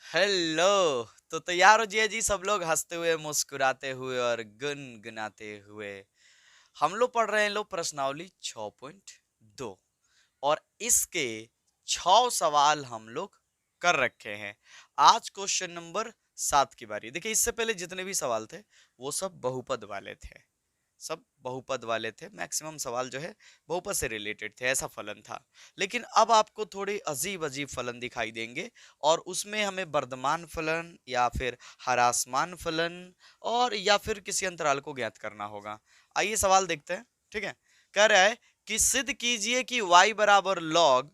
Hello. तो तैयार हो जी सब लोग हंसते हुए मुस्कुराते हुए और गुनगुनाते हुए। हम लोग पढ़ रहे हैं प्रश्नावली 6.2 और इसके 6 सवाल हम लोग कर रखे हैं। आज क्वेश्चन नंबर 7 की बारी। देखिए इससे पहले जितने भी सवाल थे वो सब बहुपद वाले थे, सब बहुपद वाले थे। मैक्सिमम सवाल जो है बहुपद से रिलेटेड थे, ऐसा फलन था। लेकिन अब आपको थोड़े अजीब अजीब फलन दिखाई देंगे और उसमें हमें वर्धमान फलन या फिर ह्रासमान फलन और या फिर किसी अंतराल को ज्ञात करना होगा। आइए सवाल देखते हैं। ठीक है, कह रहा है कि सिद्ध कीजिए कि y बराबर log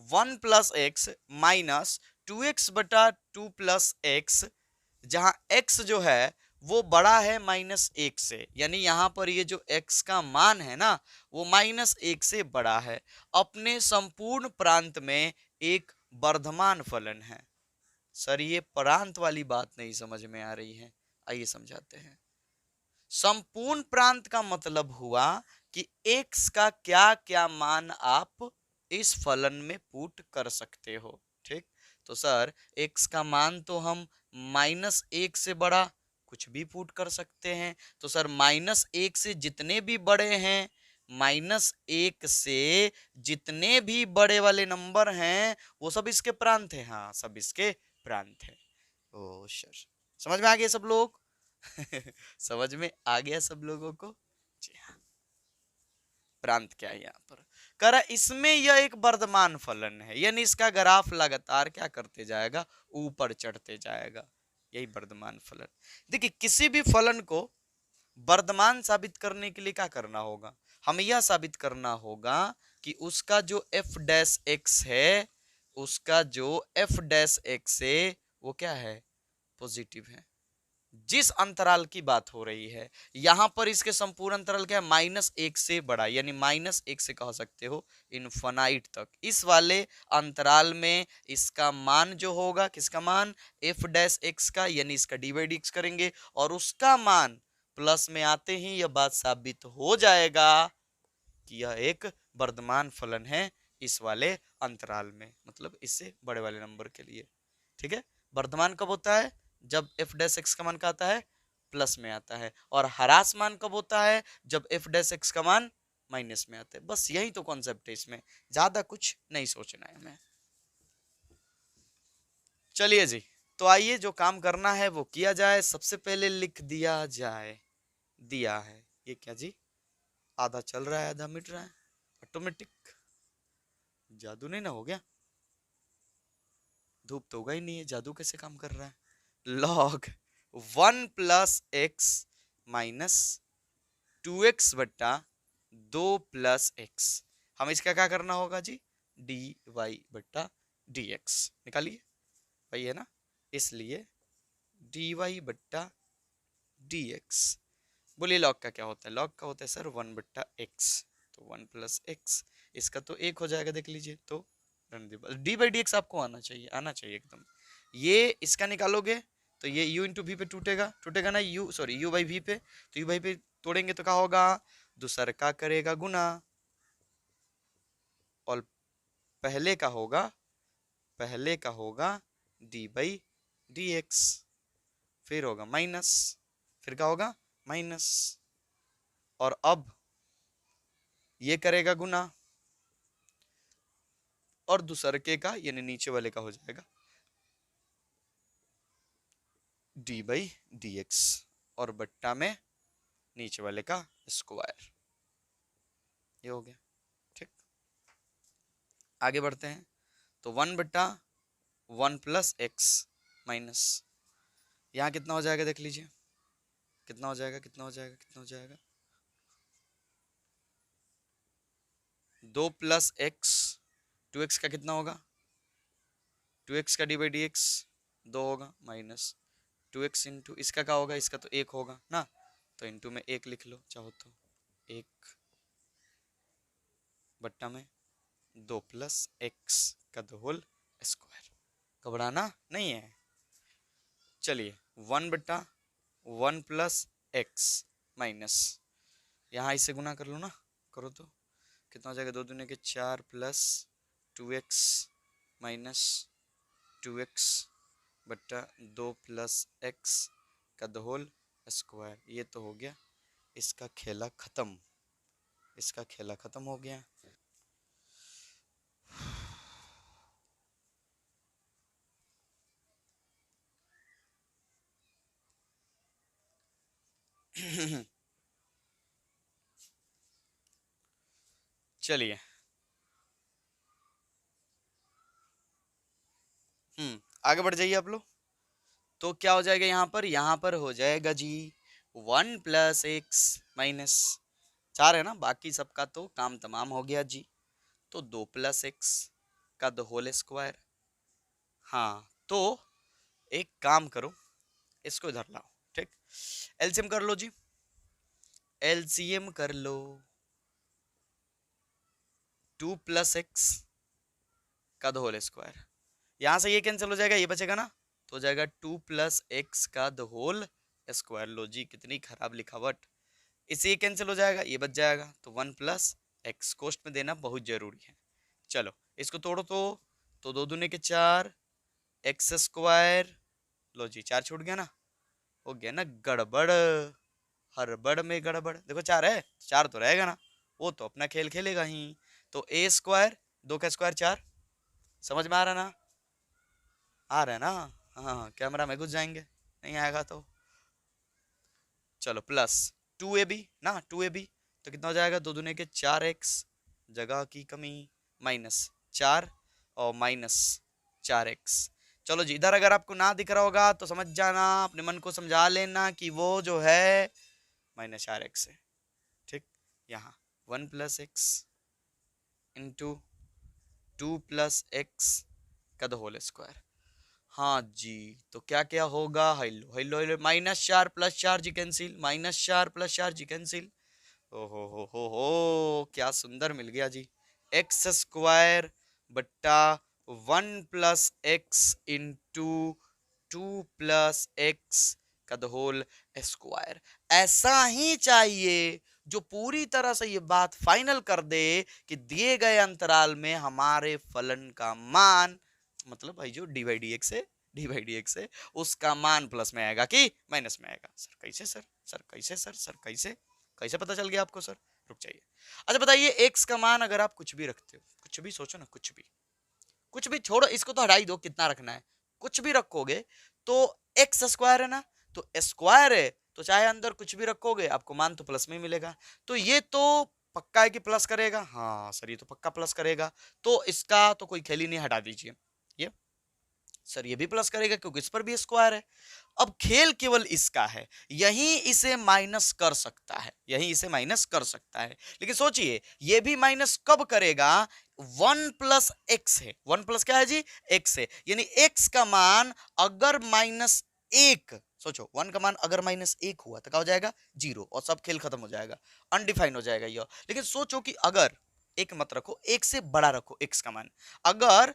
1 + x minus 2x/2 + x, जहां x जो है वो बड़ा है -1 से, यानी यहां पर ये जो x का मान है ना वो -1 से बड़ा है, अपने संपूर्ण प्रांत में एक वर्धमान फलन है। सर ये प्रांत वाली बात नहीं समझ में आ रही है, आइए समझाते हैं। संपूर्ण प्रांत का मतलब हुआ कि x का क्या क्या मान आप इस फलन में पुट कर सकते हो। ठीक, तो सर x का मान तो हम -1 से बड़ा कुछ भी पुट कर सकते हैं। तो सर -1 से जितने भी बड़े हैं, -1 से जितने भी बड़े वाले नंबर हैं वो सब इसके प्रांत है। हाँ, सब इसके प्रांत है। ओ सर, समझ में आ गया सब लोग? समझ में आ गया सब लोगों को? जी हाँ। प्रांत क्या है यहाँ पर? कह रहा इसमें यह एक वर्धमान फलन है, यानी इसका ग्राफ लगातार क्या करते जाएगा, ऊपर चढ़ते जाएगा। यही वर्धमान फलन। देखिए किसी भी फलन को वर्धमान साबित करने के लिए क्या करना होगा, हमें यह साबित करना होगा कि उसका जो f डैश x है, उसका जो f डैश x है वो क्या है, पॉजिटिव है। जिस अंतराल की बात हो रही है यहां पर इसके संपूर्ण अंतराल क्या है, -1 से बड़ा, यानी -1 से कह सकते हो इनफाइनाइट तक। इस वाले अंतराल में इसका मान जो होगा, किसका मान, f डैश x का, यानी इसका dy/dx करेंगे और उसका मान प्लस में आते ही यह बात साबित हो जाएगा कि यह एक वर्धमान फलन है इस वाले अंतराल में, मतलब इससे बड़े वाले नंबर के लिए। ठीक है, वर्धमान कब होता है, जब f डैश x का मान का आता है प्लस में आता है, और ह्रास मान कब होता है, जब f डैश x का मान माइनस में आता है। बस यही तो कॉन्सेप्ट है, इसमें ज्यादा कुछ नहीं सोचना है हमें। चलिए जी, तो आइए जो काम करना है वो किया जाए। सबसे पहले लिख दिया जाए, दिया है ये क्या जी, आधा चल रहा है आधा मिट रहा है, ऑटोमेटिक। जादू नहीं ना हो गया? धूप तो होगा ही नहीं है, जादू कैसे काम कर रहा है। Log 1 + x minus 2x/2 + x, हम इसका क्या करना होगा जी, dy/dx निकालिए, वही है ना, इसलिए dy/dx। बोलिए लॉग का क्या होता है, लॉग का होता है सर 1/x, तो 1 + x, इसका तो एक हो जाएगा, देख लीजिए। तो dy/dx आपको आना चाहिए, आना चाहिए एकदम। ये इसका निकालोगे तो ये u इंटू वी पे टूटेगा, टूटेगा ना, u सॉरी u/v पे, तो u/v पे तोड़ेंगे तो क्या होगा, दूसर का करेगा गुना, और पहले का होगा, पहले का होगा dy/dx, फिर होगा माइनस, फिर क्या होगा माइनस, और अब ये करेगा गुना, और दूसरके का यानी नीचे वाले का हो जाएगा dy/dx, और बट्टा में नीचे वाले का स्क्वायर। ये हो गया। ठीक, आगे बढ़ते हैं। तो 1/1 + x माइनस, यहाँ कितना हो जाएगा देख लीजिए, कितना हो जाएगा, कितना हो जाएगा, कितना हो जाएगा, 2 + x, 2x का कितना होगा, 2x का dy/dx 2 होगा, माइनस 2x इंटू इसका क्या होगा, इसका तो 1 होगा ना, तो इंटू में 1 लिख लो चाहो तो, 1 बट्टा में 2 + x का होल स्क्वायर। घबराना नहीं है। चलिए 1/1 + x माइनस, यहाँ इसे गुना कर लो ना, करो तो कितना हो जाएगा, 2 दूनी के 4 + 2x माइनस 2x बट्टा 2 + x का द होल स्क्वायर। ये तो हो गया इसका खेला खत्म, इसका खेला खत्म हो गया। चलिए आगे बढ़ जाइए आप लोग। तो क्या हो जाएगा यहाँ पर हो जाएगा जी 1 + x - 4 है ना, बाकी सबका तो काम तमाम हो गया जी। तो 2 + x का द होल स्क्वायर। हाँ तो एक काम करो, इसको इधर लाओ, ठीक। एलसीएम कर लो जी, एलसीएम कर लो। 2 + x का द होल स्क्वायर, यहां से ये कैंसिल हो जाएगा, ये बचेगा ना, तो हो जाएगा 2 + x का द होल स्क्वायर। लो जी कितनी खराब लिखावट, इससे ये कैंसिल हो जाएगा, ये बच जाएगा, तो 1 + x कोष्ट में देना बहुत जरूरी है। चलो इसको तोड़ो तो 2 दूने के 4 एक्स स्क्वायर। लो जी 4 छूट गया ना, हो गया ना गड़बड़, हड़बड़ में गड़बड़। देखो 4 है, 4 तो रहेगा ना, वो तो अपना खेल खेलेगा ही। तो a स्क्वायर, 2 का स्क्वायर 4, समझ में आ रहा ना, आ रहा है ना। हाँ कैमरा में घुस जाएंगे, नहीं आएगा तो चलो प्लस 2ab ना, 2ab तो कितना हो जाएगा, 2 दूने के 4x, जगह की कमी, -4 और -4x। चलो जी इधर अगर आपको ना दिख रहा होगा तो समझ जाना, अपने मन को समझा लेना कि वो जो है -4x है, ठीक। यहाँ 1 + x इंटू 2 + x का द होल स्क्वायर। हाँ जी तो क्या क्या होगा, हेलो हेलो हेलो, -4 + 4 जी कैंसिल, -4 + 4 जी कैंसिल। ओ हो क्या सुंदर मिल गया जी, एक्स स्क्वायर बट्टा 1 + x इंटू 2 + x का द होल स्क्वायर। ऐसा ही चाहिए जो पूरी तरह से ये बात फाइनल कर दे कि दिए गए अंतराल में हमारे फलन का मान, मतलब भाई जो dy/dx है, dy/dx है उसका मान प्लस में आएगा कि माइनस में आएगा। सर कैसे, सर कैसे, सर कैसे, कैसे पता चल गया आपको सर, रुक जाइए। अच्छा बताइए x का मान अगर आप कुछ भी रखते हो, कुछ भी सोचो ना, कुछ भी, कुछ भी छोड़ो, इसको तो हटा ही दो, कितना रखना है, कुछ भी रखोगे तो एक्स स्क्वायर है ना, तो स्क्वायर है तो चाहे अंदर कुछ भी रखोगे आपको मान तो प्लस में ही मिलेगा। तो ये तो पक्का है कि प्लस करेगा, हाँ सर ये तो पक्का प्लस करेगा, तो इसका तो कोई खेल ही नहीं, हटा दीजिए ये। सर ये भी प्लस करेगा क्योंकि इस पर भी स्क्वायर है। अब खेल केवल इसका है, यही इसे माइनस कर सकता है, यही इसे माइनस कर सकता है, लेकिन सोचिए ये भी माइनस कब करेगा, 1 + x है, 1 + क्या है जी, x है, यानी x का मान अगर -1, सोचो 1 का मान अगर -1 हुआ तो क्या हो जाएगा, 0, और सब खेल खत्म हो जाएगा, अनडिफाइन हो जाएगा ये। लेकिन सोचो कि अगर एक मत रखो, एक से बड़ा रखो x का मान, अगर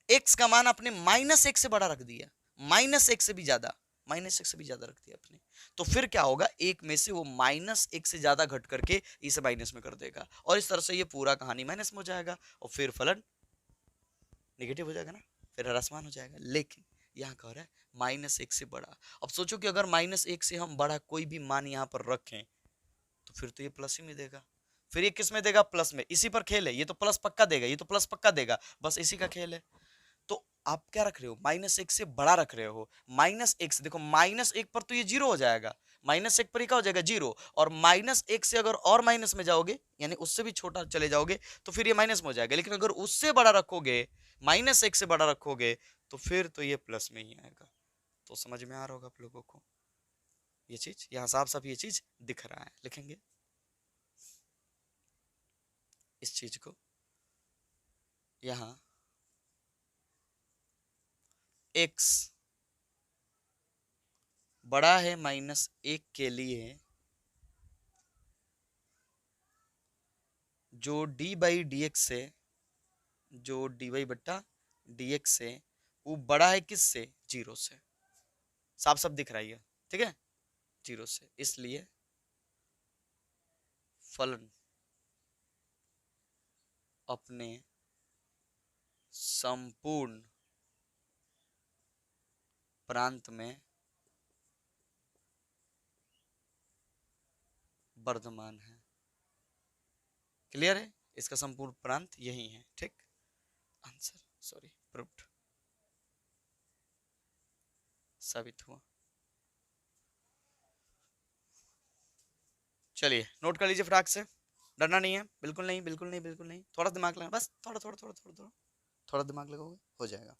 x का मान आपने -1 से बड़ा रख दिया, -1 से भी ज्यादा, -1 से भी ज्यादा रख दिया आपने, तो फिर क्या होगा, एक में से वो -1 से ज्यादा घट करके इसे माइनस में कर देगा, और इस तरह से ये पूरा कहानी माइनस में हो जाएगा, और फिर फलन निगेटिव हो जाएगा ना, फिर ह्रासमान हो जाएगा। लेकिन यहाँ कह रहा है -1 से बड़ा। अब सोचो कि अगर -1 से हम बड़ा कोई भी मान यहाँ पर रखें तो फिर तो ये प्लस ही में देगा, फिर ये किस में देगा, प्लस में, इसी पर खेल है, ये तो प्लस पक्का देगा, ये तो प्लस पक्का देगा, बस इसी का खेल है। तो आप क्या रख रहे हो, -1 से बड़ा रख रहे हो, -1 से, देखो -1 पर तो ये 0 हो जाएगा, -1 पर ही क्या हो जाएगा, 0, और -1 से अगर और माइनस में जाओगे, यानी उससे भी छोटा चले जाओगे तो फिर ये माइनस में हो जाएगा, लेकिन अगर उससे बड़ा रखोगे, -1 से बड़ा रखोगे तो फिर तो ये प्लस में ही आएगा। तो समझ में आ रहा होगा आप लोगों को, ये चीज यहाँ साफ साफ ये चीज दिख रहा है, लिखेंगे इस चीज को यहाँ, x बड़ा है -1 के लिए जो d/dx से, जो dy/dx से वो बड़ा है किससे, 0 से, साफ साफ दिख रहा है, ठीक है, 0 से, इसलिए फलन अपने संपूर्ण प्रांत में वर्धमान है। क्लियर है? इसका संपूर्ण प्रांत यही है। ठीक, आंसर सॉरी प्रूव्ड, साबित हुआ। चलिए नोट कर लीजिए फटाक से, डरना नहीं है, बिल्कुल नहीं, बिल्कुल नहीं, बिल्कुल नहीं, थोड़ा दिमाग लगाना, बस थोड़ा थोड़ा थोड़ा थोड़ा थोड़ा थोड़ा दिमाग लगाओगे हो जाएगा।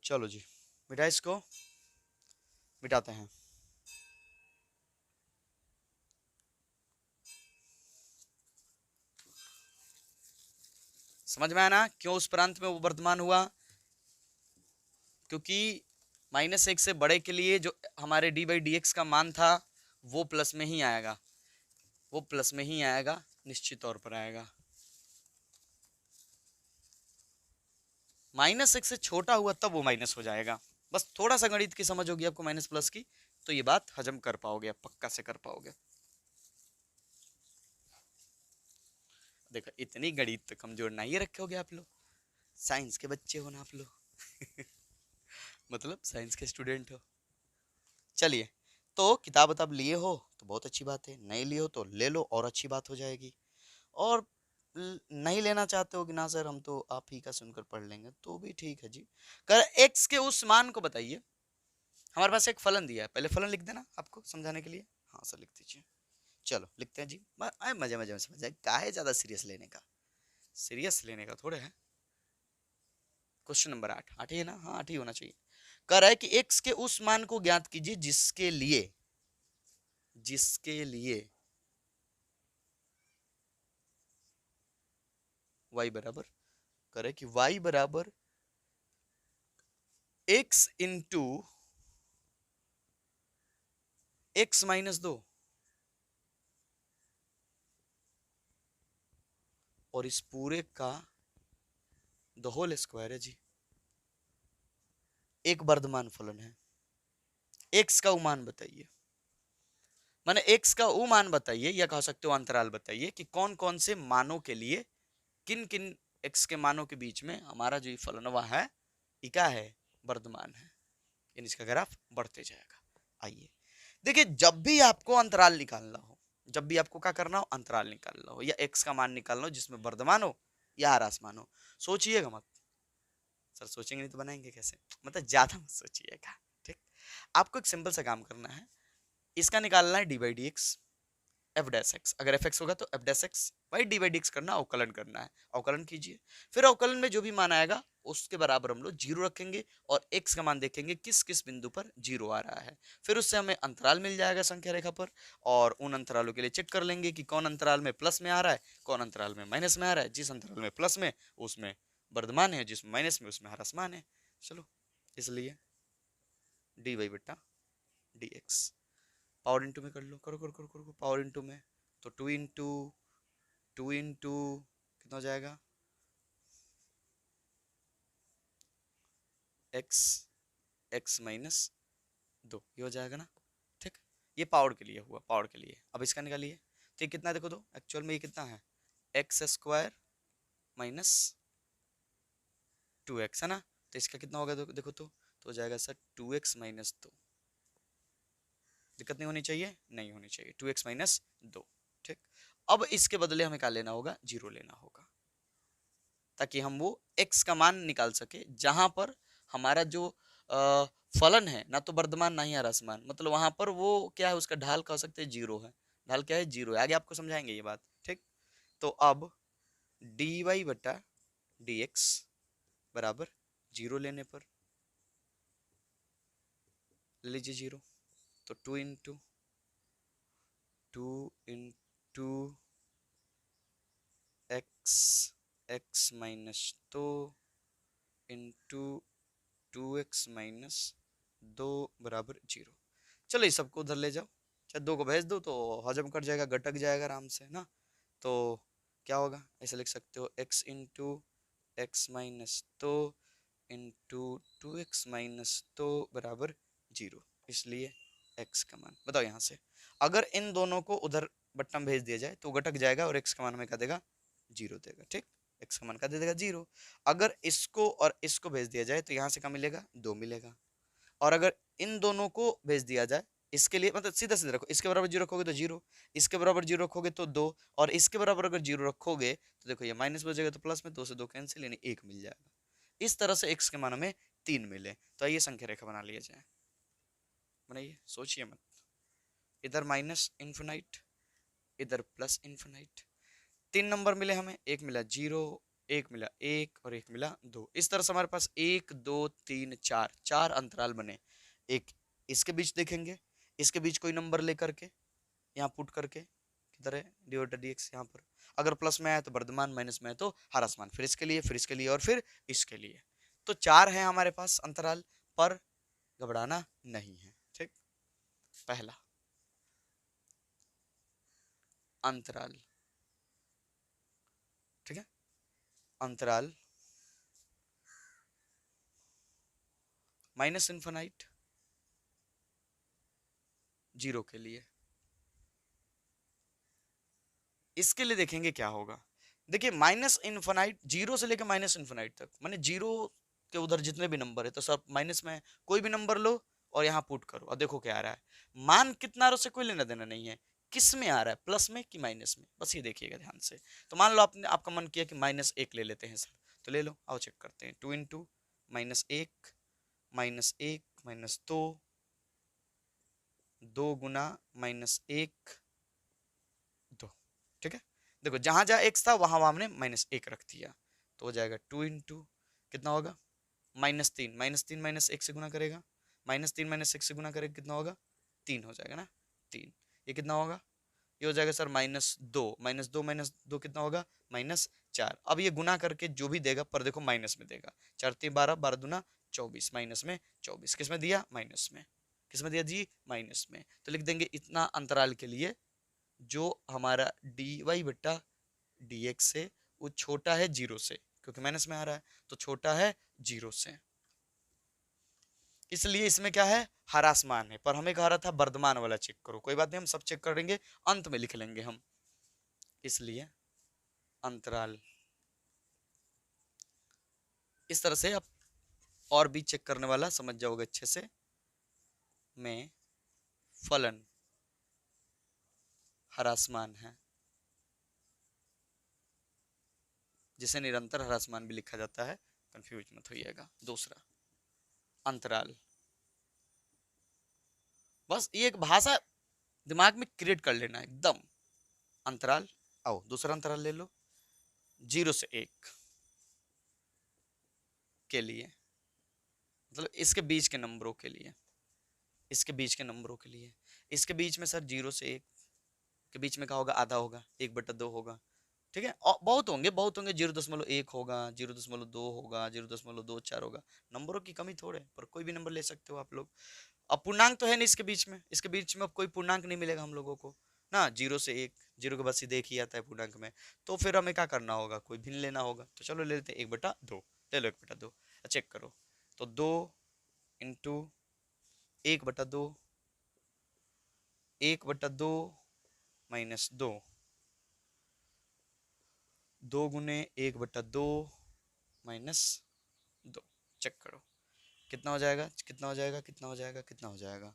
चलो जी बेटा इसको मिटाते हैं। समझ में आया ना क्यों उस प्रांत में वो वर्धमान हुआ? क्योंकि -1 से बड़े के लिए जो हमारे d/dx का मान था वो प्लस में ही आएगा, वो प्लस में ही आएगा, निश्चित तौर पर आएगा। -1 से छोटा हुआ तब वो माइनस हो जाएगा। बस थोड़ा सा गणित की समझ होगी आपको माइनस प्लस की, तो ये बात हजम कर पाओगे, आप पक्का से कर पाओगे। देखो इतनी गणित तो कमजोर नहीं रखे होगे आप लोग, साइंस के बच्चे हो ना आप लोग। मतलब साइंस के स्टूडेंट हो। चलिए, तो किताब वताब लिए हो तो बहुत अच्छी बात है, नहीं लिए हो तो ले लो और अच्छी बात हो जाएगी। और नहीं लेना चाहते हो कि ना सर हम तो आप ही का सुनकर पढ़ लेंगे, तो भी ठीक है जी। कर एक्स के उस मान को बताइए। हमारे पास एक फलन दिया है, पहले फलन लिख देना आपको समझाने के लिए। हाँ सर लिख दीजिए। चलो लिखते हैं जी, मजे मजे में समझ जाए, काहे ज्यादा सीरियस लेने का, सीरियस लेने का थोड़े है। क्वेश्चन नंबर 8, 8 ही है ना? हाँ 8 ही होना चाहिए। कह रहा है कि x के उस मान को ज्ञात कीजिए जिसके लिए y बराबर, कह रहा है कि y बराबर x इंटू x -2 और इस पूरे का द होल स्क्वायर है जी। एक वर्धमान फलन है, x का मान बताइए, माने x का मान बताइए, या कह सकते हो अंतराल बताइए कि कौन कौन से मानों के लिए, किन किन x के मानों के बीच में हमारा जो फलनवा है ये क्या है, वर्धमान है, यानी इसका ग्राफ बढ़ते जाएगा। आइए देखिए, जब भी आपको अंतराल निकालना हो, जब भी आपको क्या करना हो, अंतराल निकालना हो या x का मान निकालना हो जिसमें वर्धमान हो या ह्रासमान हो, सोचिएगा मत। सर सोचेंगे नहीं तो बनाएंगे कैसे, मतलब ज्यादा मत सोचिएगा। ठीक, आपको एक सिंपल सा काम करना है, इसका निकालना है d/dx एफ डैश एक्स, अगर एफ एक्स होगा तो F dash x Y d/dx करना, अवकलन करना है, अवकलन कीजिए। फिर अवकलन में जो भी मान आएगा उसके बराबर हम लोग जीरो रखेंगे और x का मान देखेंगे किस किस बिंदु पर जीरो आ रहा है, फिर उससे हमें अंतराल मिल जाएगा संख्या रेखा पर, और उन अंतरालों के लिए चेक कर लेंगे कि कौन अंतराल में प्लस में आ रहा है, कौन अंतराल में माइनस में आ रहा है। जिस अंतराल में प्लस में उसमें वर्धमान है, जिसमें माइनस में उसमें ह्रासमान है। चलो, इसलिए dy बटा dx पावर इंटू में कर लो, करो करो करो करो, पावर इंटू में, तो टू इंटू कितना हो जाएगा, एक्स एक्स -2 ये हो जाएगा ना। ठीक, ये पावर के लिए हुआ, पावर के लिए। अब इसका निकालिए, तो ये कितना देखो तो एक्चुअल में ये कितना है, x² -2x है ना, तो इसका कितना होगा देखो तो हो जाएगा सर 2x -2। दिक्कत नहीं होनी चाहिए, नहीं होनी चाहिए, 2x -2। ठीक, अब इसके बदले हमें क्या लेना होगा, जीरो लेना होगा, ताकि हम वो x का मान निकाल सके जहां पर हमारा जो फलन है ना तो वर्धमान ना ही ह्रासमान, मतलब वहां पर वो क्या है, उसका ढाल कह सकते हैं जीरो है। ढाल क्या है, जीरो है। आगे आपको समझाएंगे ये बात। ठीक, तो अब dy बटा dx बराबर जीरो लेने पर ले लीजिए जीरो, तो two into x x -2 into 2x -2 बराबर जीरो। चलो ये सबको उधर ले जाओ, चाहे 2 को भेज दो तो हजम कर जाएगा, गटक जाएगा आराम से ना। तो क्या होगा, ऐसे लिख सकते हो x into x -2 into 2x minus 2 बराबर 0, इसलिए x का मान बताओ। यहाँ से अगर इन दोनों को उधर बट्टा में भेज दिया जाए तो घटक जाएगा और x का मान हमें क्या देगा, 0 देगा। ठीक, x का मान क्या दे देगा, 0। अगर इसको और इसको भेज दिया जाए तो यहाँ से क्या मिलेगा, 2 मिलेगा। और अगर इन दोनों को भेज दिया जाए, इसके लिए मतलब सीधा सीधा रखो, इसके बराबर 0 रखोगे तो 0, इसके बराबर 0 रखोगे तो 2, और इसके बराबर अगर 0 रखोगे तो देखो ये माइनस बचेगा तो प्लस में, 2 से 2 कैंसिल, यानी 1 मिल जाएगा। इस तरह से x के मान हमें 3 मिले। तो आइए संख्या रेखा बना लिया जाए। बनाइए, सोचिए मत। इधर माइनस इन्फिनाइट, इधर प्लस इन्फिनाइट। 3 नंबर मिले हमें, एक मिला 0, एक मिला 1 और एक मिला 2। इस तरह से हमारे पास 1 2 3 4 4 अंतराल बने। एक इसके बीच देखेंगे, इसके बीच कोई नंबर लेकर के यहाँ पुट करके, किधर है डिवाइडेड dx, यहाँ पर अगर प्लस में आया तो वर्धमान, माइनस में है तो ह्रासमान, फिर इसके लिए, फिर इसके लिए और फिर इसके लिए। तो 4 है हमारे पास अंतराल, पर घबराना नहीं है। ठीक, पहला अंतराल, ठीक है, अंतराल माइनस इन्फिनाइट 0 के लिए। इसके लिए देखेंगे क्या होगा। देखिए माइनस इन्फिनाइट, 0 से लेकर माइनस इन्फिनाइट तक, माने 0 के उधर जितने भी नंबर है तो सब माइनस में है। कोई भी नंबर लो और यहाँ पुट करो और देखो क्या आ रहा है। मान कितना आ रहा है उससे कोई लेना देना नहीं है, किस में आ रहा है, प्लस में कि माइनस में, बस ये देखिएगा ध्यान से। तो मान लो आपने, आपका मन किया कि -1 ले लेते हैं सर, तो ले लो, आओ चेक करते हैं। 2 इंटू -1 -1 -2, 2 गुना -1 2। ठीक है, देखो जहां जहां x था वहां वहां हमने -1 रख दिया, तो हो जाएगा 2 इंटू कितना होगा, -3, -3 -1 से गुना करेगा, -3 -1 से गुना करेगा कितना होगा, 3 हो जाएगा ना, 3। ये कितना होगा, ये हो जाएगा सर -2, -2 -2 कितना होगा, -4। अब ये गुना करके जो भी देगा, पर देखो माइनस में देगा, 4 3 12, 12 दूना 24, माइनस में 24, किस में दिया, माइनस में, किस में दिया जी, माइनस में। तो लिख देंगे इतना अंतराल के लिए जो हमारा dy बट्टा dx से वो छोटा है 0 से, क्योंकि माइनस में आ रहा है तो छोटा है 0 से, इसलिए इसमें क्या है, ह्रासमान है। पर हमें कह रहा था वर्धमान वाला चेक करो, कोई बात नहीं, हम सब चेक करेंगे, अंत में लिख लेंगे हम। इसलिए अंतराल इस तरह से, आप और भी चेक करने वाला समझ जाओगे अच्छे से, में फलन ह्रासमान है, जिसे निरंतर ह्रासमान भी लिखा जाता है, कंफ्यूज मत होइएगा। दूसरा अंतराल, बस ये एक भाषा दिमाग में क्रिएट कर लेना एकदम। अंतराल, आओ दूसरा अंतराल ले लो, 0 से 1 के लिए, मतलब इसके बीच के नंबरों के लिए, इसके बीच के नंबरों के लिए, इसके बीच में सर 0 से 1 के बीच में क्या होगा, आधा होगा, 1/2 होगा। ठीक है, और बहुत होंगे, बहुत होंगे, 0.1 होगा, 0.2 होगा, 0.24 होगा। नंबरों की कमी थोड़े, पर कोई भी नंबर ले सकते हो आप लोग। अब पूर्णांक तो है नहीं इसके बीच में, इसके बीच में अब कोई पूर्णांक नहीं मिलेगा हम लोगों को ना, 0 से 1, 0 के बाद सीधे एक ही आता है पूर्णांक में, तो फिर हमें क्या करना होगा, कोई भिन्न लेना होगा। तो चलो ले लेते हैं 1/2, ले लो 1/2, चेक करो। तो 2 इंटू 1/2, 1/2 -2, 2 गुने 1/2 -2, चेक करो कितना हो जाएगा, कितना हो जाएगा, कितना हो जाएगा, कितना हो जाएगा।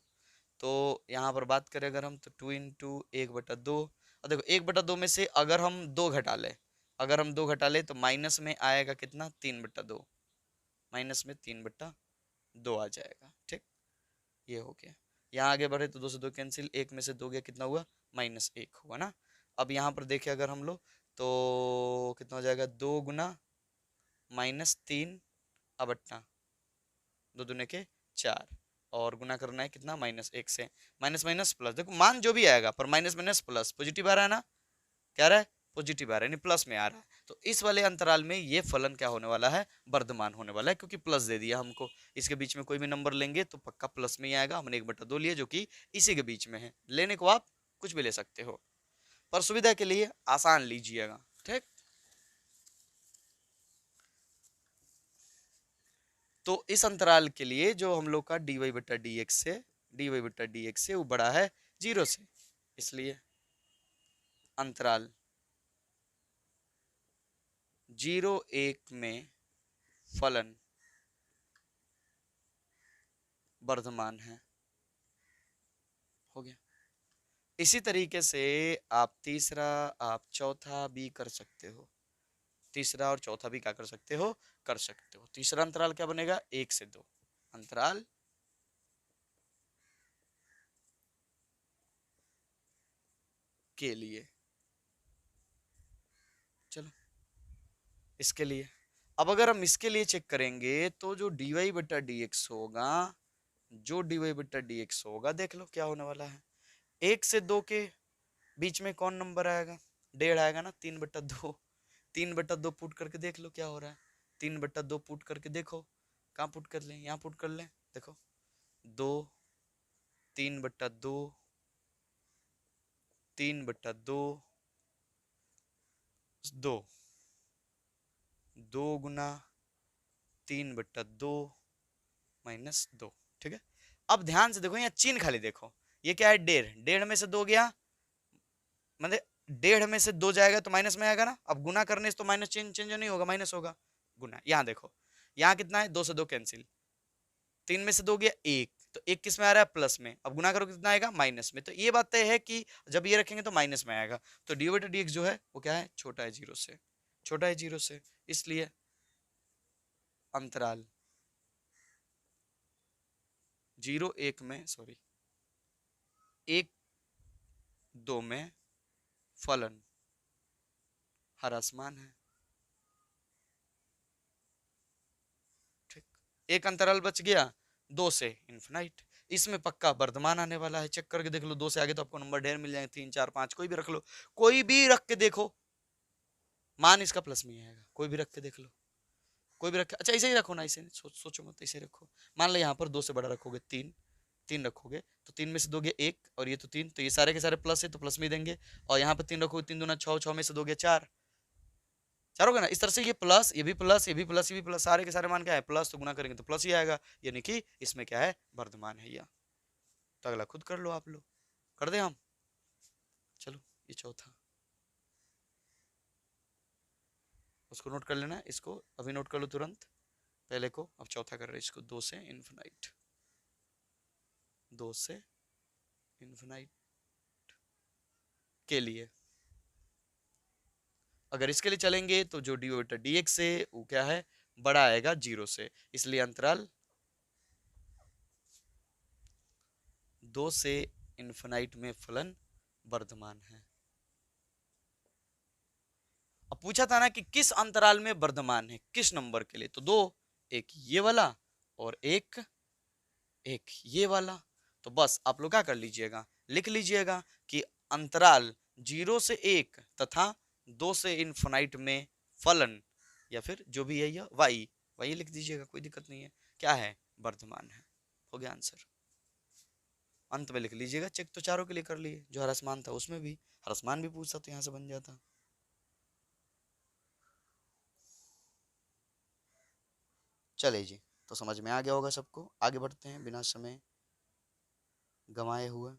तो यहाँ पर बात करें अगर हम, तो 2 इंटू 1/2, और देखो 1/2 में से अगर हम 2 घटा ले, अगर हम 2 घटा ले तो माइनस में आएगा कितना, 3/2, माइनस में 3/2 आ जाएगा। ठीक, ये हो गया। यहाँ आगे बढ़े तो 2 से 2 कैंसिल, 1 में से 2 गया, कितना हुआ, -1 हुआ ना। अब यहाँ पर देखें अगर हम लोग, तो कितना हो जाएगा, 2 गुना -3 अबट्टा 2 दूने के 4, और गुना करना है कितना, -1 से, माइनस माइनस प्लस, देखो मान जो भी आएगा पर माइनस माइनस प्लस पॉजिटिव आ रहा है ना, क्या आ रहा है, पॉजिटिव आ रहा है, यानी प्लस में आ रहा है। तो इस वाले अंतराल में ये फलन क्या होने वाला है, वर्धमान होने वाला है, क्योंकि प्लस दे दिया हमको। इसके बीच में कोई भी नंबर लेंगे तो पक्का प्लस में ही आएगा। हमने 1/2 लिया जो कि इसी के बीच में है, लेने को आप कुछ भी ले सकते हो, पर सुविधा के लिए आसान लीजिएगा। ठीक, तो इस अंतराल के लिए जो हम लोग का dy/dx से वो बड़ा है 0 से, इसलिए अंतराल 0-1 में फलन वर्धमान है। हो गया। इसी तरीके से आप तीसरा, आप चौथा भी कर सकते हो। तीसरा और चौथा भी क्या कर सकते हो, कर सकते हो। तीसरा अंतराल क्या बनेगा, 1 से 2 अंतराल के लिए। चलो इसके लिए, अब अगर हम इसके लिए चेक करेंगे तो जो dy/dx होगा, देख लो क्या होने वाला है। 1 से 2 के बीच में कौन नंबर आएगा, 1.5 आएगा ना, 3/2। 3/2 पुट करके देख लो क्या हो रहा है। 3/2 पुट करके देखो, कहाँ पुट कर लें, यहाँ पुट कर लें। देखो 2, 3/2, 3/2, 2, 2 गुना 3/2 -2। ठीक है, अब ध्यान से देखो, यहाँ चिन्ह खाली देखो, ये क्या है, 1.5। 1.5 में से 2 गया, मतलब 1.5 में से 2 जाएगा तो माइनस में आएगा ना। अब गुना करने से तो माइनस चेंज नहीं होगा, माइनस होगा। गुना, यहाँ देखो, यहाँ कितना है, 2 से 2 कैंसिल, 3 में से 2 गया 1, तो 1 किस में आ रहा है, प्लस में। अब गुना करो कितना आएगा, माइनस में। तो ये बात तय है कि जब ये रखेंगे तो माइनस में आएगा। तो dy/dx जो है वो क्या है, छोटा है 0 से, छोटा है 0 से, इसलिए अंतराल 0-1 में, सॉरी 1-2 में फलन हर आसमान है। ठीक, एक अंतराल बच गया 2 से इन्फिनाइट, इसमें पक्का वर्धमान आने वाला है। चेक करके देख लो, 2 से आगे तो आपको नंबर ढेर मिल जाएंगे, 3, 4, 5 कोई भी रख लो, कोई भी रख के देखो, मान इसका प्लस में ही आएगा। कोई भी रख के देख लो, कोई भी रख, अच्छा ऐसे ही रखो ना, ऐसे सोचो मत, ऐसे रखो। मान लो यहाँ पर 2 से बड़ा रखोगे 3, 3 रखोगे तो 3 में से दोगे 1 और ये तो 3, तो ये सारे के सारे प्लस है तो प्लस में ही देंगे। और यहाँ पर 3 रखोगे, 3 दूना 6, 6 में से दोगे 4, 4 होगा ना। इस तरह से ये प्लस, ये भी प्लस, ये भी प्लस, ये भी प्लस, सारे के सारे मान क्या है, प्लस, तो गुना करेंगे तो प्लस ही आएगा, यानी कि इसमें क्या है, वर्धमान है यह। तो अगला खुद कर लो आप लोग, कर दे हम। चलो ये चौथा, उसको नोट कर लेना, इसको अभी नोट कर लो तुरंत, पहले को। अब चौथा कर रहे हैं इसको, 2 से इन्फिनाइट, 2 से इन्फिनाइट के लिए। अगर इसके लिए चलेंगे तो जो dy/dx है वो क्या है, बड़ा आएगा 0 से, इसलिए अंतराल 2 से इन्फिनाइट में फलन वर्धमान है। अब पूछा था ना कि किस अंतराल में वर्धमान है, किस नंबर के लिए, तो 2, एक ये वाला और एक ये वाला। तो बस आप लोग क्या कर लीजिएगा, लिख लीजिएगा कि अंतराल 0 से 1 तथा 2 से इन्फिनाइट में फलन, या फिर जो भी है यह y लिख दीजिएगा, कोई दिक्कत नहीं है, क्या है, वर्धमान है। हो गया आंसर, अंत में लिख लीजिएगा। चेक तो चारों के लिए कर लिए, जो हरसमान था उसमें भी, हरसमान भी पूछता तो यहाँ से बन जाता। चले जी, तो समझ में आ गया होगा सबको, आगे बढ़ते हैं बिना समय गंवाए हुए।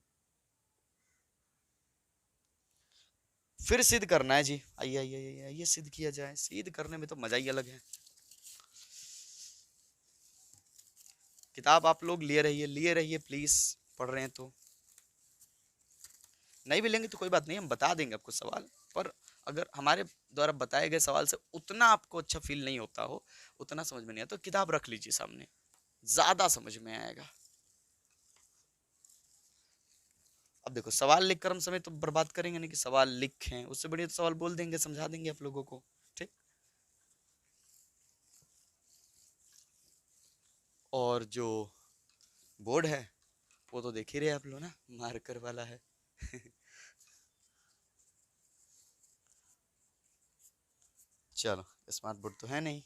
फिर सिद्ध करना है जी, आइए आइए आइए आइए, सिद्ध किया जाए। सिद्ध करने में तो मजा ही अलग है। किताब आप लोग लिए रहिए प्लीज, पढ़ रहे हैं तो। नहीं भी लेंगे तो कोई बात नहीं, हम बता देंगे आपको सवाल, पर अगर हमारे द्वारा बताए गए सवाल से उतना आपको अच्छा फील नहीं होता हो, उतना समझ में नहीं आता, तो किताब रख लीजिए सामने, ज्यादा समझ में आएगा। अब देखो, सवाल लिखकर हम समय तो बर्बाद करेंगे नहीं कि सवाल लिखें, उससे बढ़िया तो सवाल बोल देंगे, समझा देंगे आप लोगों को। ठीक, और जो बोर्ड है वो तो देख ही रहे आप लोग ना, मार्कर वाला है। चलो, स्मार्ट बोर्ड तो है नहीं,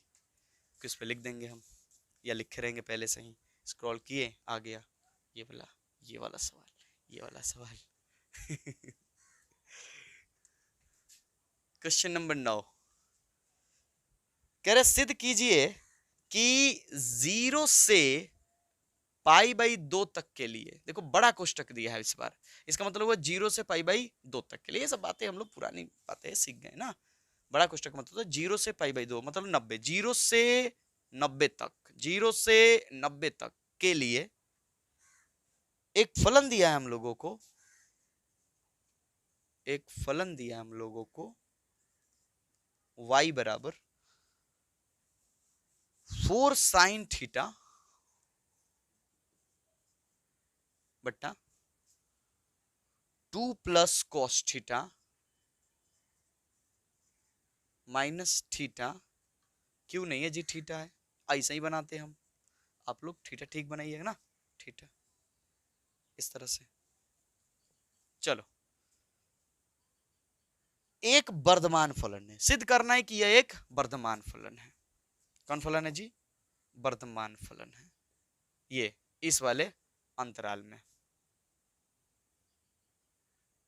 किस पे लिख देंगे हम, या लिखे रहेंगे पहले से ही, स्क्रॉल किए आ गया ये वाला सवाल, ये वाला सवाल। क्वेश्चन नंबर 9 कह रहे सिद्ध कीजिए कि 0 से π/2 तक के लिए, देखो बड़ा कोष्टक दिया है इस बार, इसका मतलब हुआ 0 से π/2 तक के लिए। ये सब बातें हम लोग पुरानी बातें सीख गए ना। बड़ा कोष्टक मतलब तो 0 से π/2 मतलब 90, 0 से 90 तक, 0 से 90 तक के लिए एक फलन दिया है हम लोगों को, एक फलन दिया है हम लोगों को y बराबर 4 sin थीटा बट्टा 2 plus cos theta minus theta. क्यों नहीं है जी, थीटा है, ऐसा ही बनाते हैं हम। आप लोग थीटा ठीक बनाइएगा ना, थीटा इस तरह से। चलो, एक वर्धमान फलन है, सिद्ध करना है कि यह एक वर्धमान फलन है। कौन फलन है जी? वर्धमान फलन है ये, इस वाले अंतराल में।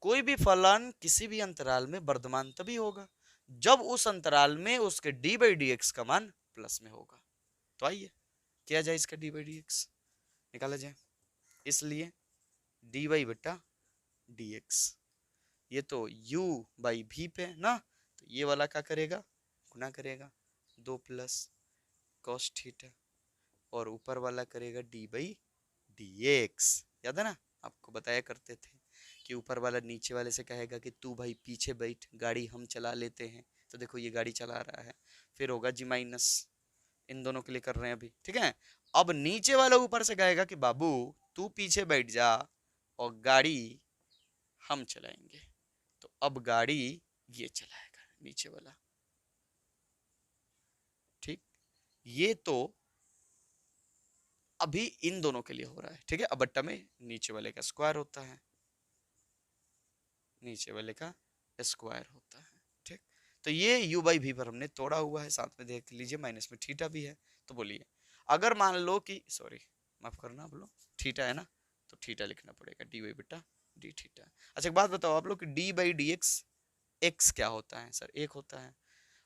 कोई भी फलन किसी भी अंतराल में वर्धमान तभी होगा जब उस अंतराल में उसके d/dx का मान प्लस में होगा। तो आइए किया जाए इसका d/dx, निकाला जाए। इसलिए dy बटा dx, ये तो u/v पे ना, तो ये वाला क्या करेगा, गुना करेगा 2 प्लस कॉस थीटा, और ऊपर वाला करेगा d/dx। याद है ना, आपको बताया करते थे कि ऊपर वाला नीचे वाले से कहेगा कि तू भाई पीछे बैठ, गाड़ी हम चला लेते हैं। तो देखो ये गाड़ी चला रहा है, फिर होगा जी माइनस, इन दोनों के लिए कर रहे हैं अभी, ठीक है। अब नीचे वाला ऊपर से कहेगा कि बाबू तू पीछे बैठ जा और गाड़ी हम चलाएंगे। तो अब गाड़ी ये चलाएगा नीचे वाला, ठीक। ये तो अभी इन दोनों के लिए हो रहा है, ठीक है। अब बट्टा में नीचे वाले का स्क्वायर होता है, नीचे वाले का स्क्वायर होता है, ठीक। तो ये u/v पर हमने तोड़ा हुआ है, साथ में देख लीजिए माइनस में थीटा भी है। तो बोलिए, अगर मान लो कि, सॉरी माफ करना आप लोग, थीटा है ना, तो थीटा लिखना पड़ेगा dy बटा d थीटा। अच्छा एक बात बताओ आप लोग कि d/dx x क्या होता है? सर एक होता है।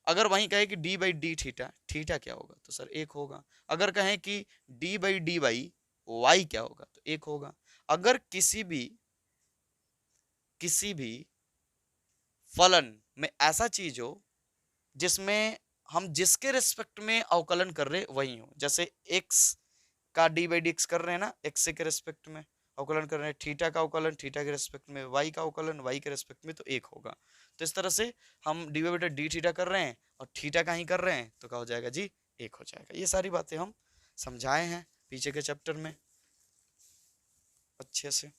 अगर वहीं कहे कि d/d थीटा, थीटा क्या होगा? तो सर एक होगा। अगर कहें कि d/dy y क्या होगा? तो एक होगा। अगर किसी भी फलन में ऐसा चीज हो जिसमें हम जिसके रेस्पेक्ट में अवकलन कर रहे वही हो, जैसे x का d/dx कर रहे हैं ना, x के रेस्पेक्ट में अवकलन कर रहे हैं, थीटा का अवकलन थीटा के रेस्पेक्ट में, y का अवकलन y के रेस्पेक्ट में, तो एक होगा। तो इस तरह से हम dy बटा d थीटा कर रहे हैं और थीटा का ही कर रहे हैं, तो क्या हो जाएगा जी, एक हो जाएगा। ये सारी बातें हम समझाए हैं पीछे के चैप्टर में अच्छे से।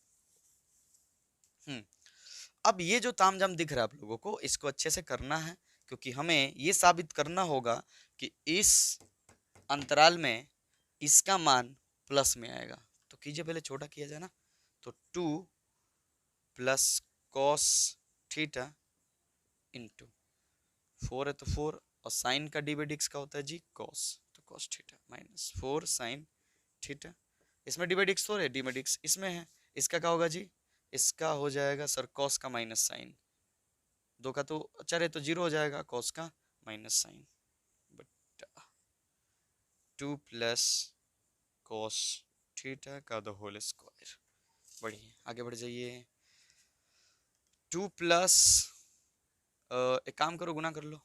अब ये जो तामझाम दिख रहा है आप लोगों को, इसको अच्छे से करना है, क्योंकि हमें ये साबित करना होगा कि इस अंतराल में इसका मान प्लस में आएगा। तो कीजिए, पहले छोटा किया जाए ना, तो 2 प्लस कॉस थीटा इंटू 4 है तो 4, और साइन का d/dx का होता है जी कॉस, तो cos theta minus 4 sine theta. इसमें d/dx तो है, d/dx इसमें है, इसका क्या होगा जी, इसका हो जाएगा सर कॉस का माइनस साइन, दो का तो चले तो जीरो हो जाएगा, कॉस का माइनस साइन बटा 2 प्लस कॉस थीटा का द होल स्क्वायर। बढ़िए आगे बढ़ जाइए। 2 प्लस, एक काम करो, गुना कर लो,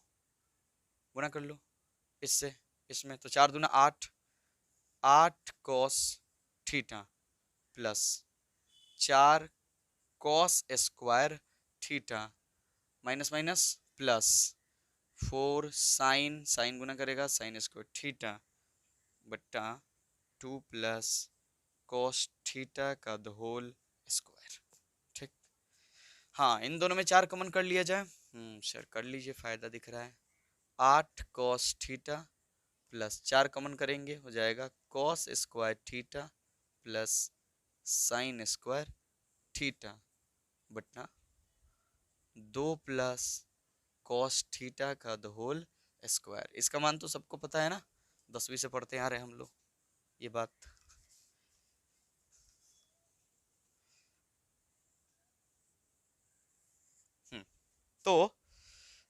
गुना कर लो इससे इसमें, तो 4 दूना 8, 8 cos theta plus 4 cos square theta minus minus plus 4 sine, sine गुना करेगा साइन स्क्वायर थीटा बट्टा 2 प्लस कॉस थीटा का द होल स्क्वायर, ठीक। हाँ इन दोनों में 4 कॉमन कर लिया जाए, सर कर लीजिए, फायदा दिख रहा है। 8 कॉस थीटा प्लस 4 कॉमन करेंगे, हो जाएगा cos square theta plus sign square theta बट्टा 2 प्लस कॉस थीटा का द होल स्क्वायर। इसका मान तो सबको पता है ना, 10वीं से पढ़ते आ रहे हम लोग ये बात। तो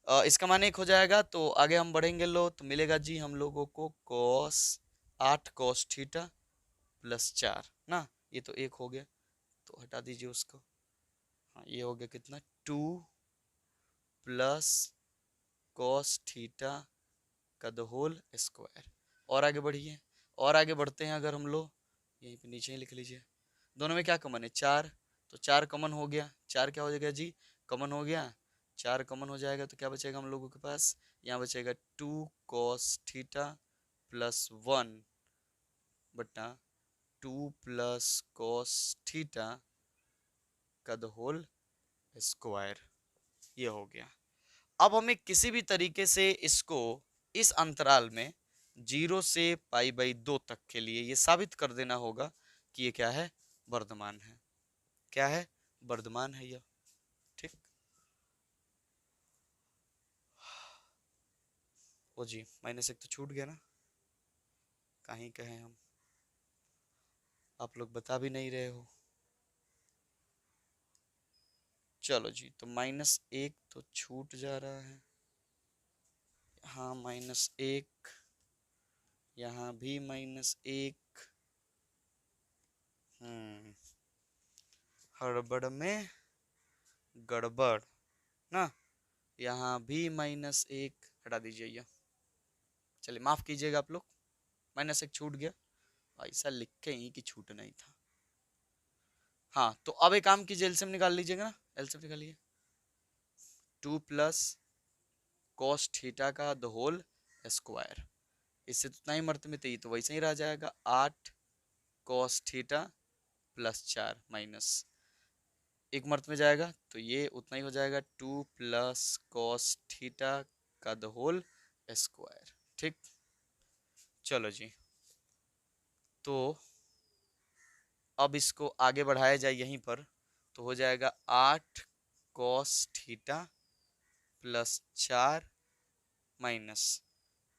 इसका मान 1 हो जाएगा। तो आगे हम बढ़ेंगे लो तो मिलेगा जी हम लोगों को कॉस 8 कॉस थीटा प्लस 4 ना, ये तो 1 हो गया तो हटा दीजिए उसको। हाँ ये हो गया कितना 2 प्लस कॉस थीटा का द होल स्क्वायर। और आगे बढ़िए, और आगे बढ़ते हैं अगर हम लोग, यहीं पे नीचे ही लिख लीजिए। दोनों में क्या कॉमन है 4, तो 4 कॉमन हो गया, 4 क्या हो जाएगा जी कॉमन हो गया, 4 कॉमन हो जाएगा तो क्या बचेगा हम लोगों के पास, यहाँ बचेगा 2 कॉस थीटा प्लस 1 बटा 2 प्लस कॉस थीटा का द होल स्क्वायर। ये हो गया। अब हमें किसी भी तरीके से इसको इस अंतराल में 0 से π/2 तक के लिए ये साबित कर देना होगा कि ये क्या है वर्धमान है, क्या है वर्धमान है यह। ठीक, ओ जी -1 तो छूट गया ना, कहीं कहें हम, आप लोग बता भी नहीं रहे हो। चलो जी, तो -1 तो छूट जा रहा है, हाँ -1, यहाँ भी -1। हड़बड़ में गड़बड़ ना, यहाँ भी -1 हटा दीजिए यह, चलिए माफ कीजिएगा आप लोग, -1 छूट गया, ऐसा लिख के ही कि छूट नहीं था। हाँ तो अब एक काम कीजिए, एलसीएम निकाल लीजिएगा ना, एलसीएम निकालिए, 2 प्लस कॉस थीटा का द होल स्क्वायर, इससे तो उतना ही मर्त में, तो वैसे ही रह जाएगा 8 कॉस थीटा प्लस 4 माइनस एक मर्त में जाएगा तो ये उतना ही हो जाएगा 2 प्लस कॉस थीटा का द होल स्क्वायर। ठीक, चलो जी, तो अब इसको आगे बढ़ाया जाए यहीं पर, तो हो जाएगा 8 कॉस थीटा प्लस 4 माइनस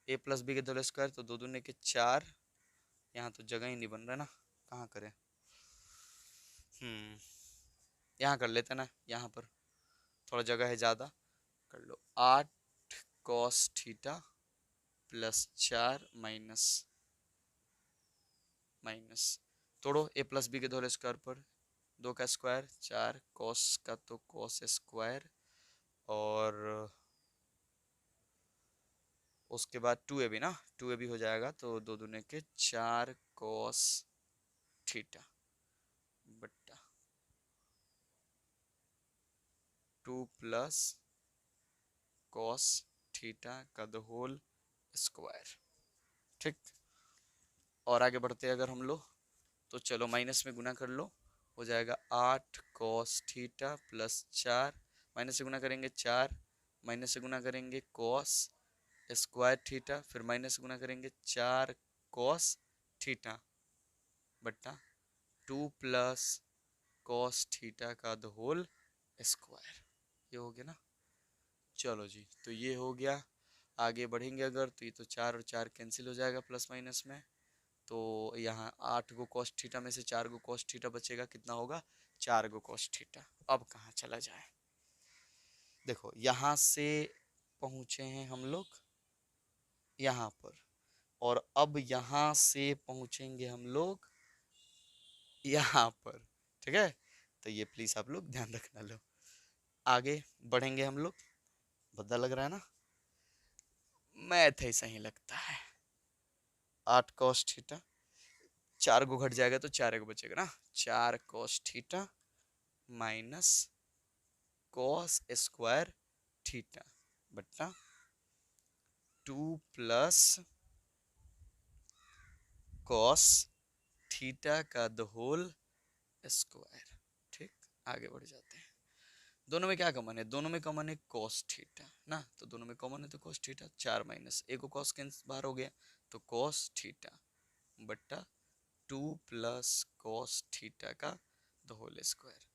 ए प्लस बी के होल स्क्वायर, तो 2 दूने के 4, यहाँ तो जगह ही नहीं बन रहा ना, कहाँ करें, यहाँ कर लेते ना, यहाँ पर थोड़ा जगह है ज़्यादा, कर लो 8 cos theta plus 4 minus minus तोड़ो ए प्लस बी के होल स्क्वायर पर, 2 का स्क्वायर 4 कॉस का तो कॉस स्क्वायर, और उसके बाद 2ab ना, 2ab हो जाएगा तो 2 दूने के 4 कॉस थीटा बट्टा 2 प्लस कॉस थीटा का द होल स्क्वायर। ठीक, और आगे बढ़ते हैं अगर हम लोग, तो चलो माइनस में गुना कर लो, हो जाएगा 8 कॉस थीटा प्लस 4, माइनस से गुना करेंगे 4, माइनस से गुना करेंगे कॉस स्क्वायर थीटा, फिर माइनस से गुना करेंगे 4 कॉस थीटा बट्टा 2 प्लस कॉस थीटा का द होल स्क्वायर। ये हो गया ना, चलो जी, तो ये हो गया। आगे बढ़ेंगे अगर तो ये तो 4 और 4 कैंसिल हो जाएगा प्लस माइनस में, तो यहाँ 8 गो कॉस थीटा में से 4 गो कॉस थीटा बचेगा, कितना होगा 4 गो कॉस थीटा। अब कहाँ चला जाए, देखो यहाँ से पहुँचे हैं हम लोग यहाँ पर, और अब यहाँ से पहुँचेंगे हम लोग यहाँ पर, ठीक है, तो ये प्लीज आप लोग ध्यान रखना। लो आगे बढ़ेंगे हम लोग, भद्दा लग रहा है ना, मैथ ऐसा ही लगता है, 8 कॉस थीटा, 4 गो घट जाएगा तो 4 गो बचेगा ना, 4 cos theta minus cos square theta बट्टा 2 प्लस कॉस थीटा का द होल स्क्वायर। ठीक, आगे बढ़ जाते हैं, दोनों में क्या कॉमन है, दोनों में कॉमन है कॉस थीटा ना, तो दोनों में कॉमन है तो कॉस थीटा, 4 माइनस एक को कॉस कैंसिल बाहर हो गया तो कॉस थीटा बट्टा 2 प्लस कॉस थीटा का द होल स्क्वायर।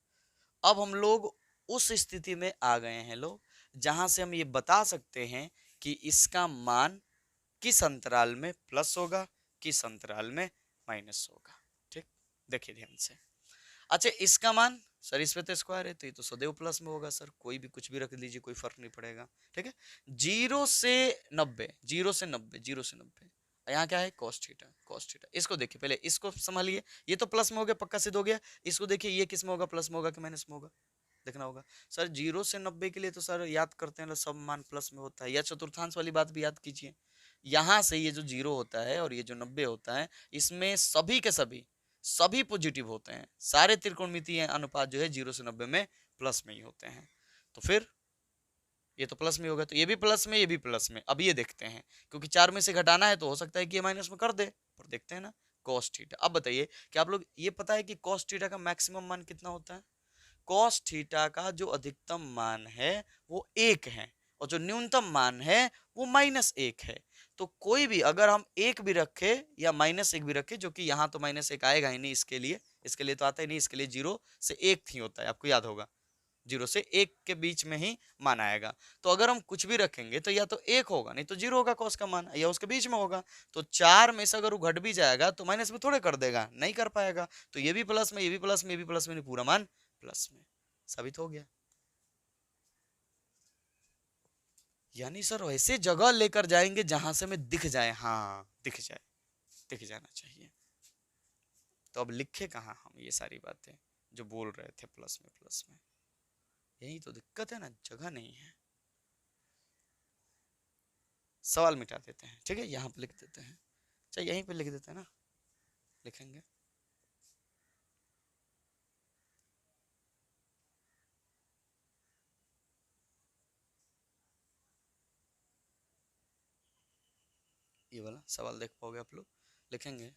अब हम लोग उस स्थिति में आ गए हैं लोग, जहां से हम ये बता सकते हैं कि इसका मान किस अंतराल में प्लस होगा, किस अंतराल में माइनस होगा। ठीक, देखिए ध्यान से, अच्छा इसका मान सर इस पे तो स्क्वायर है तो ये तो सदैव प्लस में होगा सर, कोई भी कुछ भी रख लीजिए कोई फर्क नहीं पड़ेगा। ठीक है, 0 से 90, 0 से 90, 0 से 90, यहाँ क्या है cos थीटा, cos थीटा। इसको देखिए पहले इसको संभालिए, ये तो प्लस में हो गया पक्का सिद्ध हो गया। इसको देखिए ये किस में होगा, प्लस में होगा कि माइनस में होगा, देखना होगा। सर 0 से 90 के लिए तो सर याद करते हैं सब मान प्लस में होता है, या चतुर्थांश वाली बात भी याद कीजिए। यहाँ से ये जो 0 होता है और ये जो 90 होता है, इसमें सभी के सभी पॉजिटिव होते हैं, सारे त्रिकोणमितीय अनुपात जो है 0 से 90 में प्लस में ही होते हैं। तो फिर ये तो प्लस में होगा, तो ये भी प्लस में, ये भी प्लस में। अब ये देखते हैं, क्योंकि 4 में से घटाना है तो हो सकता है कि ये माइनस में कर दे, पर देखते हैं ना cos थीटा। अब बताइए कि आप लोग ये पता है कि cos थीटा का मैक्सिमम मान कितना होता है? cos थीटा का जो अधिकतम मान है वो 1 है, और जो न्यूनतम मान है वो -1 है। तो कोई भी अगर हम 1 भी रखे या -1 भी रखे, जो कि यहाँ तो -1 आएगा ही नहीं, इसके लिए तो आता ही नहीं, इसके लिए 0 से 1 ही होता है, आपको याद होगा 0 से 1 के बीच में ही मान आएगा। तो अगर हम कुछ भी रखेंगे तो या तो 1 होगा, नहीं तो 0 होगा कॉस का मान, या उसके बीच में होगा। तो 4 में से अगर वो घट भी जाएगा तो माइनस में थोड़े कर देगा, नहीं कर पाएगा। तो ये भी प्लस में, ये भी प्लस में, ये भी प्लस में, नहीं पूरा मान प्लस में साबित हो गया। यानी सर ऐसे जगह लेकर जाएंगे जहां से हमें दिख जाए, हाँ दिख जाए, दिख जाना चाहिए। तो अब लिखे कहाँ हम ये सारी बातें जो बोल रहे थे प्लस में, प्लस में, यही तो दिक्कत है ना, जगह नहीं है। सवाल मिटा देते हैं, ठीक है, यहाँ पे लिख देते हैं, चाहे यहीं पे लिख देते हैं ना, लिखेंगे। ये वाला सवाल देख पाओगे आप लोग, लिखेंगे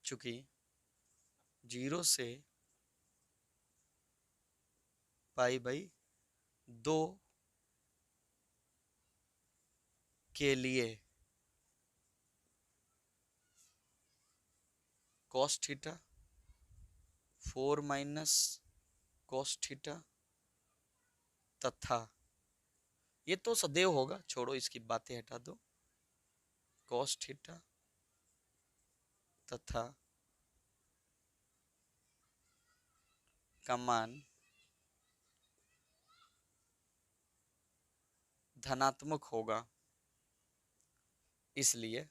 चूंकि 0 से π/2 के लिए cos थीटा 4 - cos थीटा तथा, ये तो सदैव होगा, छोड़ो इसकी बातें हटा दो, cos थीटा तथा का मान धनात्मक होगा, इसलिए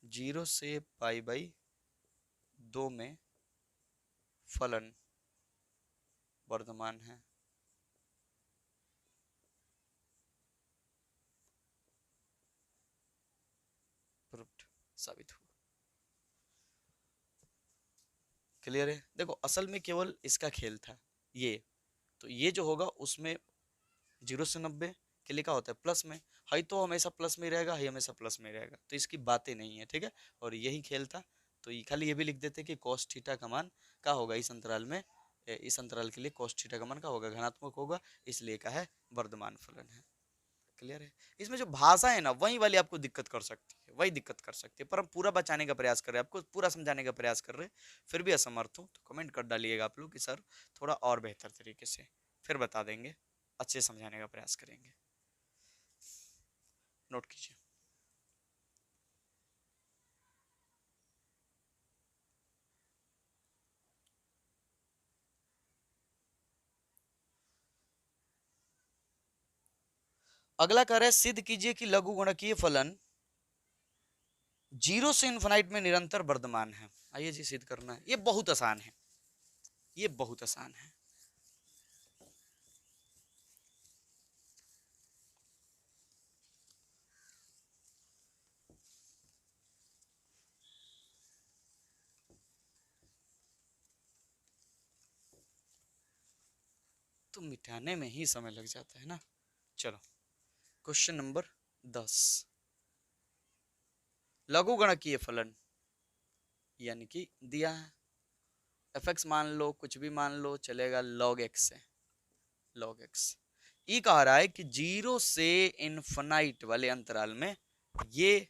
0 से π/2 में फलन वर्धमान है। प्रूव्ड, साबित हुआ। क्लियर है? देखो असल में केवल इसका खेल था ये, तो ये जो होगा उसमें 0 से 90 के लिए क्या होता है प्लस में, हाई तो हमेशा प्लस में रहेगा, हाई हमेशा प्लस में रहेगा, तो इसकी बातें नहीं है, ठीक है। और यही खेल था, तो ये खाली ये भी लिख देते कि cos थीटा का मान क्या होगा इस अंतराल में, इस अंतराल के लिए cos थीटा का मान क्या होगा, धनात्मक होगा, इसलिए क्या है वर्धमान फलन है। क्लियर है? इसमें जो भाषा है ना वही वाली आपको दिक्कत कर सकती है, वही दिक्कत कर सकती है, पर हम पूरा बचाने का प्रयास कर रहे हैं, आपको पूरा समझाने का प्रयास कर रहे हैं, फिर भी असमर्थ हूँ तो कमेंट कर डालिएगा आप लोग कि सर थोड़ा और बेहतर तरीके से फिर बता देंगे, अच्छे समझाने का प्रयास करेंगे। नोट कीजिए। अगला कार्य सिद्ध कीजिए कि लघुगणकीय फलन 0 से ∞ में निरंतर वर्धमान है। आइए जी सिद्ध करना है, ये बहुत आसान है, ये बहुत आसान है। तो मिटाने में ही समय लग जाता है ना। चलो क्वेश्चन नंबर 10, लघुगणकीय फलन यानी कि दिया है fx मान लो, कुछ भी मान लो चलेगा, log x से, log x। ये कह रहा है कि 0 से इनफाइनाइट वाले अंतराल में ये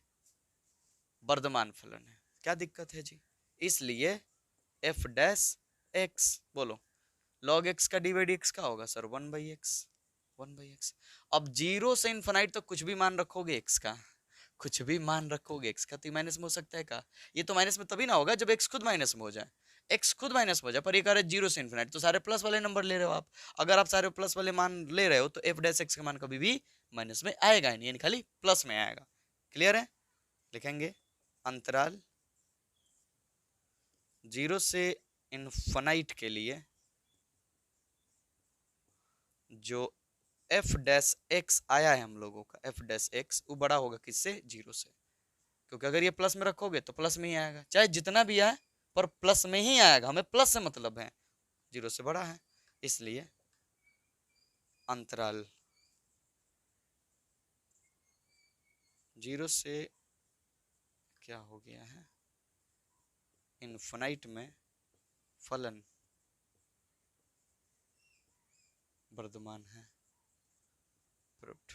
वर्धमान फलन है। क्या दिक्कत है जी? इसलिए f डैश x, बोलो log x का d/dx का होगा सर 1/x, 1/x। अब 0 से इन्फिनाइट तो कुछ भी मान रखोगे x का, कुछ भी मान रखोगे x का, तो माइनस में हो सकता है का? ये तो माइनस में तभी ना होगा जब x खुद माइनस में हो जाए, x खुद माइनस में हो जाए। पर ये कह रहे 0 से इन्फिनाइट, तो सारे प्लस वाले नंबर ले रहे हो आप। अगर आप सारे प्लस वाले मान ले रहे हो तो f डैश x का मान कभी भी माइनस में आएगा ही नहीं, यानी खाली प्लस में आएगा। क्लियर है? लिखेंगे अंतराल 0 से इन्फिनाइट के लिए जो f डैश x आया है हम लोगों का, f डैश x वो बड़ा होगा किससे? 0 से। क्योंकि अगर ये प्लस में रखोगे तो प्लस में ही आएगा, चाहे जितना भी आए पर प्लस में ही आएगा, हमें प्लस से मतलब है, 0 से बड़ा है। इसलिए अंतराल 0 से क्या हो गया है, इन्फिनाइट में फलन वर्धमान है, प्रूव्ड,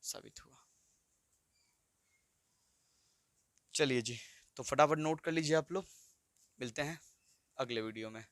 साबित हुआ। चलिए जी, तो फटाफट नोट कर लीजिए आप लोग, मिलते हैं अगले वीडियो में।